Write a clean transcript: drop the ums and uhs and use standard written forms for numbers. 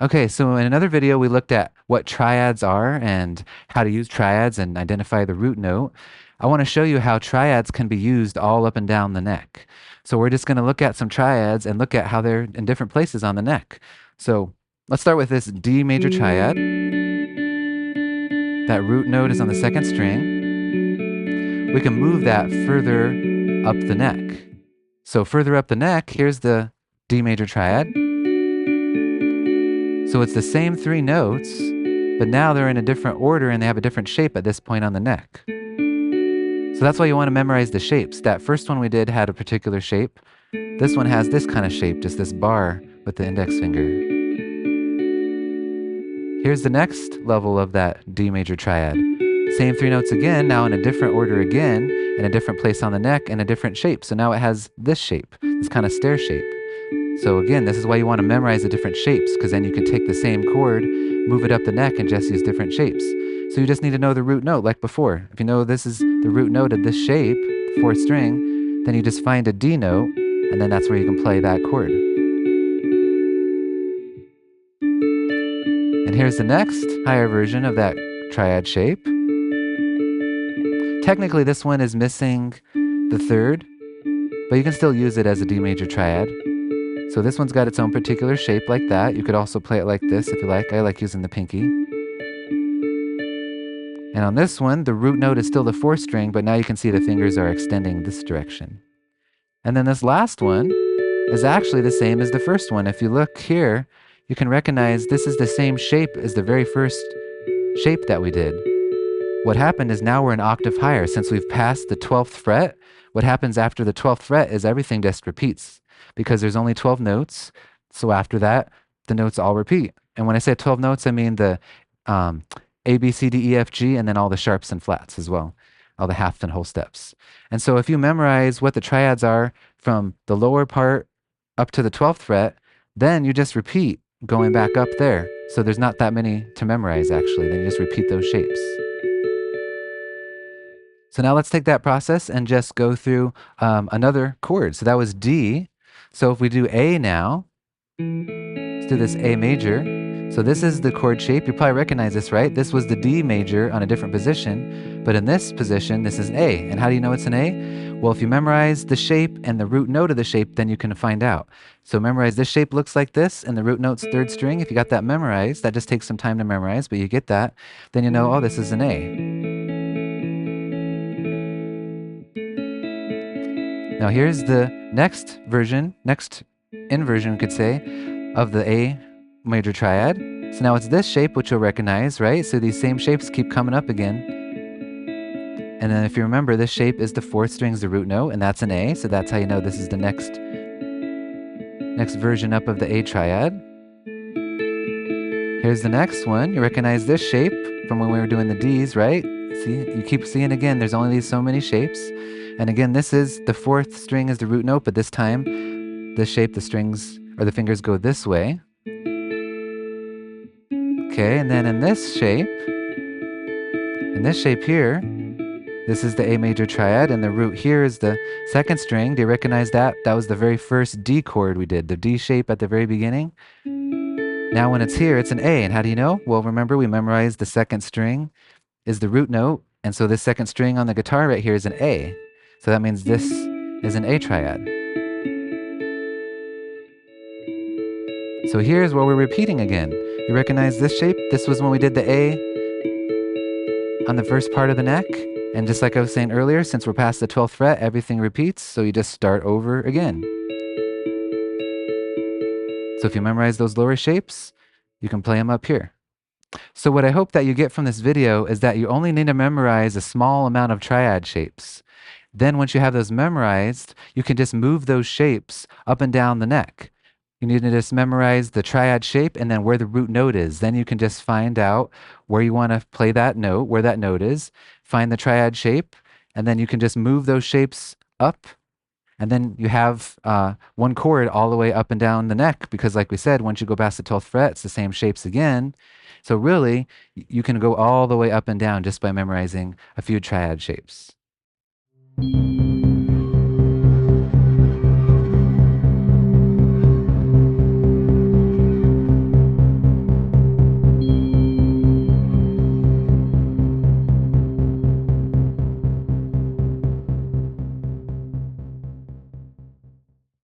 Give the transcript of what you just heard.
Okay, so in another video, we looked at what triads are and how to use triads and identify the root note. I want to show you how triads can be used all up and down the neck. So we're just going to look at some triads and look at how they're in different places on the neck. So let's start with this D major triad. That root note is on the second string. We can move that further up the neck. So further up the neck, here's the D major triad. So it's the same three notes, but now they're in a different order and they have a different shape at this point on the neck. So that's why you want to memorize the shapes. That first one we did had a particular shape. This one has this kind of shape, just this bar with the index finger. Here's the next level of that D major triad. Same three notes again, now in a different order again, in a different place on the neck, and a different shape. So now it has this shape, this kind of stair shape. So again, this is why you want to memorize the different shapes, because then you can take the same chord, move it up the neck, and just use different shapes. So you just need to know the root note like before. If you know this is the root note of this shape, the fourth string, then you just find a D note, and then that's where you can play that chord. And here's the next higher version of that triad shape. Technically, this one is missing the third, but you can still use it as a D major triad. So this one's got its own particular shape like that. You could also play it like this if you like. I like using the pinky. And on this one, the root note is still the fourth string, but now you can see the fingers are extending this direction. And then this last one is actually the same as the first one. If you look here, you can recognize this is the same shape as the very first shape that we did. What happened is now we're an octave higher. Since we've passed the 12th fret, what happens after the 12th fret is everything just repeats because there's only 12 notes. So after that, the notes all repeat. And when I say 12 notes, I mean the A, B, C, D, E, F, G, and then all the sharps and flats as well, all the half and whole steps. And so if you memorize what the triads are from the lower part up to the 12th fret, then you just repeat going back up there. So there's not that many to memorize actually. Then you just repeat those shapes. So now let's take that process and just go through another chord. So that was D. So if we do A now, let's do this A major. So this is the chord shape. You probably recognize this, right? This was the D major on a different position, but in this position, this is an A. And how do you know it's an A? Well, if you memorize the shape and the root note of the shape, then you can find out. So memorize this shape looks like this, and the root note's third string. If you got that memorized, that just takes some time to memorize, but you get that, then you know, oh, this is an A. Now here's the next version, next inversion we could say, of the A major triad. So now it's this shape which you'll recognize, right? So these same shapes keep coming up again. And then if you remember, this shape is the fourth string's the root note, and that's an A, so that's how you know this is the next version up of the A triad. Here's the next one. You recognize this shape from when we were doing the D's, right? See, you keep seeing again, there's only so many shapes. And again, this is the fourth string is the root note, but this time, this shape, the strings or the fingers go this way. Okay, and then in this shape here, this is the A major triad, and the root here is the second string. Do you recognize that? That was the very first D chord we did, the D shape at the very beginning. Now when it's here, it's an A, and how do you know? Well, remember we memorized the second string is the root note, and so this second string on the guitar right here is an A. So that means this is an A triad. So here's where we're repeating again. You recognize this shape? This was when we did the A on the first part of the neck. And just like I was saying earlier, since we're past the 12th fret, everything repeats. So you just start over again. So if you memorize those lower shapes, you can play them up here. So what I hope that you get from this video is that you only need to memorize a small amount of triad shapes. Then once you have those memorized, you can just move those shapes up and down the neck. You need to just memorize the triad shape and then where the root note is. Then you can just find out where you want to play that note, where that note is, find the triad shape, and then you can just move those shapes up. And then you have one chord all the way up and down the neck because like we said, once you go past the 12th fret, it's the same shapes again. So really, you can go all the way up and down just by memorizing a few triad shapes.